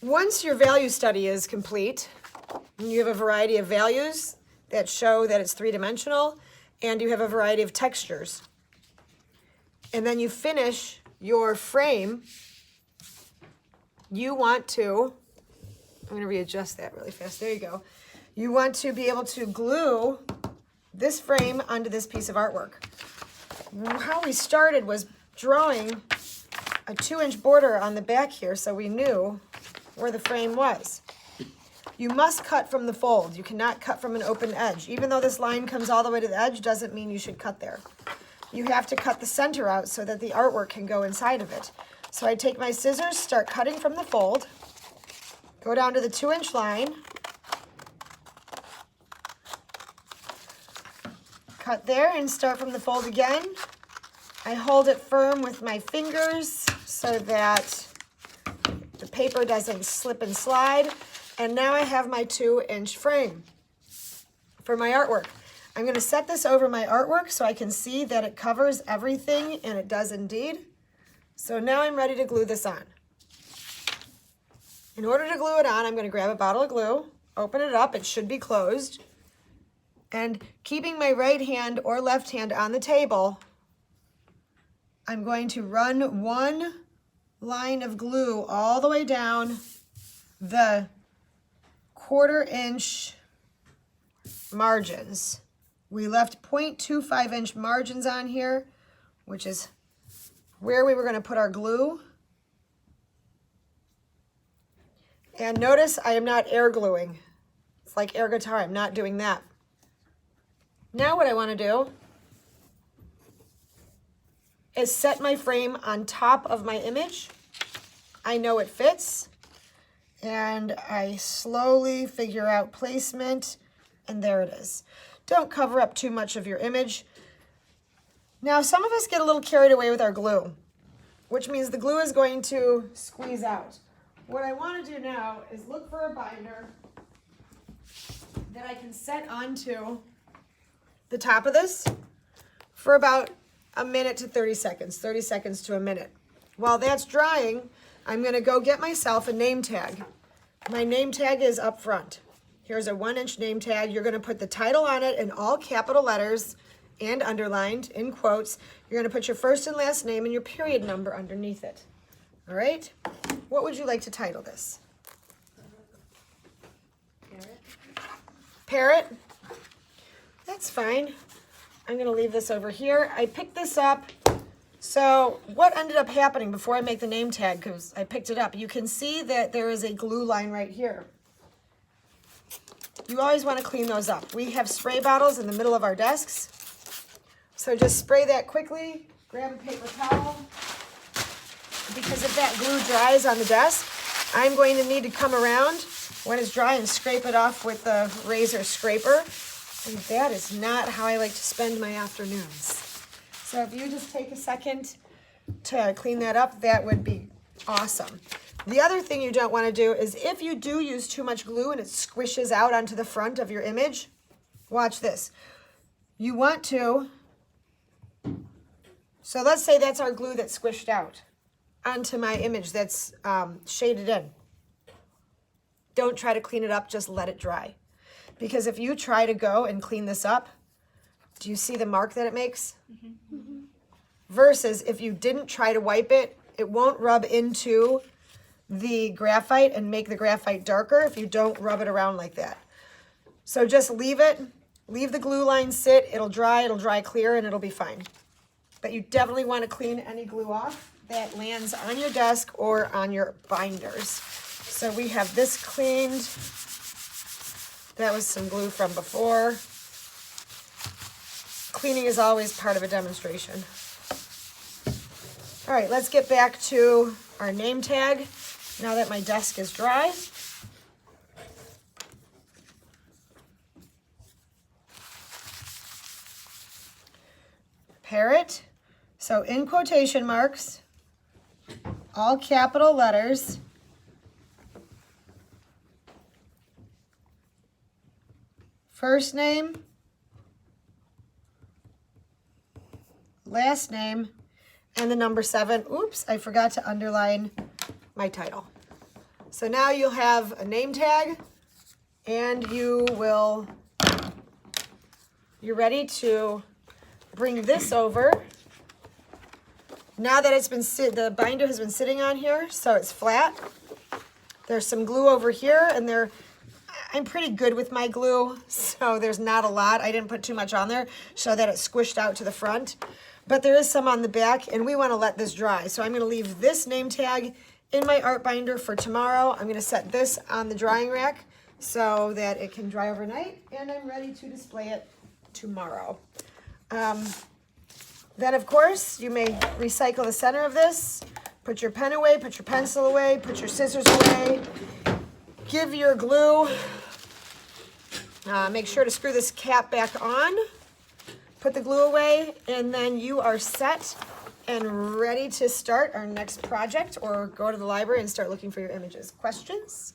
Once your value study is complete, and you have a variety of values that show that it's three-dimensional, and you have a variety of textures, and then you finish your frame, you want to, I'm going to readjust that really fast. There you go. You want to be able to glue this frame onto this piece of artwork. How we started was drawing a 2-inch border on the back here so we knew where the frame was. You must cut from the fold. You cannot cut from an open edge. Even though this line comes all the way to the edge doesn't mean you should cut there. You have to cut the center out so that the artwork can go inside of it. So I take my scissors, start cutting from the fold, go down to the 2-inch line, cut there and start from the fold again. I hold it firm with my fingers so that the paper doesn't slip and slide. And now I have my 2-inch frame for my artwork. I'm going to set this over my artwork so I can see that it covers everything, and it does indeed. So now I'm ready to glue this on. In order to glue it on, I'm going to grab a bottle of glue, open it up, it should be closed, and keeping my right hand or left hand on the table, I'm going to run one line of glue all the way down the 1/4-inch margins. We left 0.25 inch margins on here, which is where we were going to put our glue. And notice I am not air gluing. It's like air guitar, I'm not doing that. Now what I want to do is set my frame on top of my image. I know it fits, and I slowly figure out placement, and there it is. Don't cover up too much of your image. Now, some of us get a little carried away with our glue, which means the glue is going to squeeze out. What I want to do now is look for a binder that I can set onto the top of this for about a minute to 30 seconds, 30 seconds to a minute. While that's drying, I'm going to go get myself a name tag. My name tag is up front. Here's a 1-inch name tag. You're going to put the title on it in all capital letters and underlined in quotes. You're going to put your first and last name and your period number underneath it. All right? What would you like to title this? Parrot. Parrot? That's fine. I'm going to leave this over here. I picked this up. So what ended up happening before I make the name tag, because I picked it up, you can see that there is a glue line right here. You always want to clean those up. We have spray bottles in the middle of our desks. So just spray that quickly, grab a paper towel. Because if that glue dries on the desk, I'm going to need to come around when it's dry and scrape it off with the razor scraper. And that is not how I like to spend my afternoons. So if you just take a second to clean that up, that would be awesome. The other thing you don't want to do is if you do use too much glue and it squishes out onto the front of your image, watch this. You want to, so let's say that's our glue that squished out onto my image that's shaded in. Don't try to clean it up, just let it dry. Because if you try to go and clean this up, do you see the mark that it makes? Mm-hmm. Versus if you didn't try to wipe it, it won't rub into the graphite and make the graphite darker if you don't rub it around like that. So just leave it, leave the glue line sit, it'll dry clear, and it'll be fine. But you definitely want to clean any glue off that lands on your desk or on your binders. So we have this cleaned. That was some glue from before. Cleaning is always part of a demonstration. All right, let's get back to our name tag now that my desk is dry. Parrot. So in quotation marks, all capital letters. First name, last name, and the number 7. Oops, I forgot to underline my title. So now you'll have a name tag, and you're ready to bring this over. Now that the binder has been sitting on here, so it's flat. There's some glue over here, and I'm pretty good with my glue, so there's not a lot. I didn't put too much on there so that it squished out to the front. But there is some on the back, and we want to let this dry. So I'm going to leave this name tag in my art binder for tomorrow. I'm going to set this on the drying rack so that it can dry overnight, and I'm ready to display it tomorrow. Then, of course, you may recycle the center of this. Put your pen away, put your pencil away, put your scissors away. Give your glue. Make sure to screw this cap back on. Put the glue away, and then you are set and ready to start our next project or go to the library and start looking for your images. Questions?